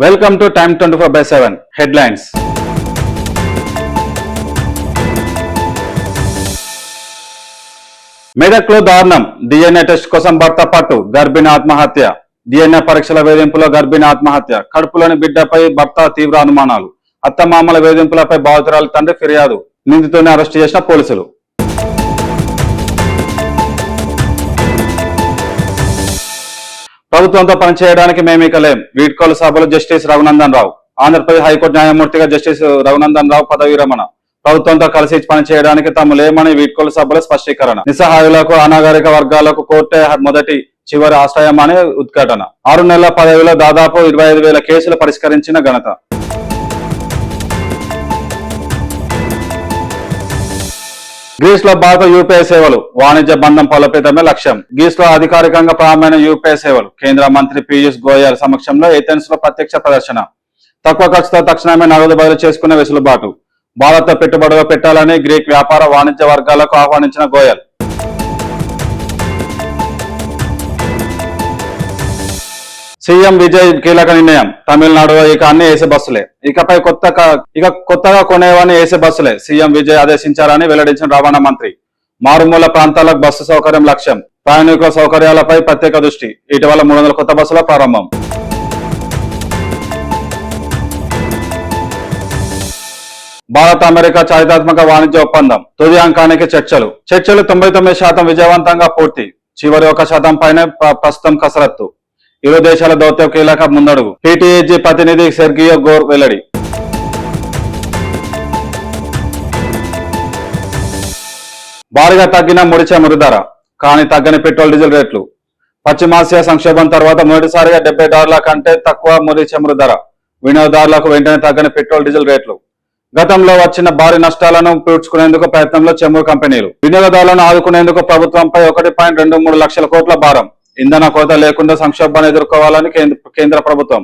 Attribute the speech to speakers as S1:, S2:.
S1: Welcome to time 24/7 headlines. మెదక్లో దారుణం. DNA test కోసం భర్త పట్టు, గర్భిణి ఆత్మహత్య. డిఎన్ఏ పరీక్షల వేధింపులో గర్భిణి ఆత్మహత్య. కడుపులోని బిడ్డపై భర్త తీవ్ర అనుమానాలు. అత్తమామల వేధింపులపై బాధితురాలి తండ్రి ఫిర్యాదు. నిందితుడిని అరెస్టు చేసిన పోలీసులు. ప్రభుత్వంతో పనిచేయడానికి మేమిక లేం. వీడ్కోలు సభలో జస్టిస్ రఘునందన్ రావు. ఆంధ్రప్రదేశ్ హైకోర్టు న్యాయమూర్తిగా జస్టిస్ రఘునందన్ రావు పదవి విరమణ. ప్రభుత్వంతో కలిసి పనిచేయడానికి తాము లేమని వీడ్కోలు సభలో స్పష్టీకరణ. నిస్సహాయులకు, అనాగరిక వర్గాలకు కోర్టే మొదటి చివరి ఆశ్రయమని ఉద్ఘాటన. 6 నెలల పదవిలో దాదాపు 25,000 కేసులు పరిష్కరించిన ఘనత. గ్రీస్ లో భారత యూపీఐ సేవలు. వాణిజ్య బంధం బలోపేతమే లక్ష్యం. గ్రీస్ లో అధికారికంగా ప్రారంభమైన యూపీఐ సేవలు. కేంద్ర మంత్రి పీయూష్ గోయల్ సమక్షంలో ఏథెన్స్ లో ప్రత్యక్ష ప్రదర్శన. తక్కువ ఖర్చుతో తక్షణమే నగదు బదిలీ చేసుకునే వెసులుబాటు. భారత్ పెట్టుబడులు పెట్టాలని గ్రీక్ వ్యాపార వాణిజ్య వర్గాలకు ఆహ్వానించిన గోయల్. సీఎం విజయ్ కీలక నిర్ణయం. తమిళనాడులో ఇక అన్ని ఏసీ బస్సులే. ఇకపై కొత్తగా కొనేవని ఏసీ బస్సులే. సీఎం విజయ్ ఆదేశించారని వెల్లడించిన రవాణా మంత్రి. మారుమూల ప్రాంతాలకు బస్సు సౌకర్యం లక్ష్యం. ప్రయాణికుల సౌకర్యాలపై ప్రత్యేక దృష్టి. ఇటీవల 300 కొత్త బస్సుల ప్రారంభం. భారత్ అమెరికా చారిత్రాత్మక వాణిజ్య ఒప్పందం. తుది అంకానికి చర్చలు 99% విజయవంతంగా పూర్తి. చివరి 1% పైనే ప్రస్తుతం కసరత్తు. ఇరు దేశాల దౌత్యం కీలక ముందడుగు. పీటీఏజీ ప్రతినిధి సెర్గియో గోర్ వెల్లడి. భారీగా తగ్గిన ముడి చమురు ధర, కానీ తగ్గని పెట్రోల్ డీజిల్ రేట్లు. పశ్చిమాసియా సంక్షోభం తర్వాత మొదటిసారిగా $70 కంటే తక్కువ ముడి చమురు ధర. వినియోగదారులకు వెంటనే తగ్గని పెట్రోల్ డీజిల్ రేట్లు. గతంలో వచ్చిన భారీ నష్టాలను పూడ్చుకునేందుకు ప్రయత్నంలో చమురు కంపెనీలు. వినియోగదారులను ఆదుకునేందుకు ప్రభుత్వంపై 1.23 లక్షల కోట్ల భారం. ఇంధన కొరత లేకుండా సంక్షోభాన్ని ఎదుర్కోవాలని కేంద్ర ప్రభుత్వం.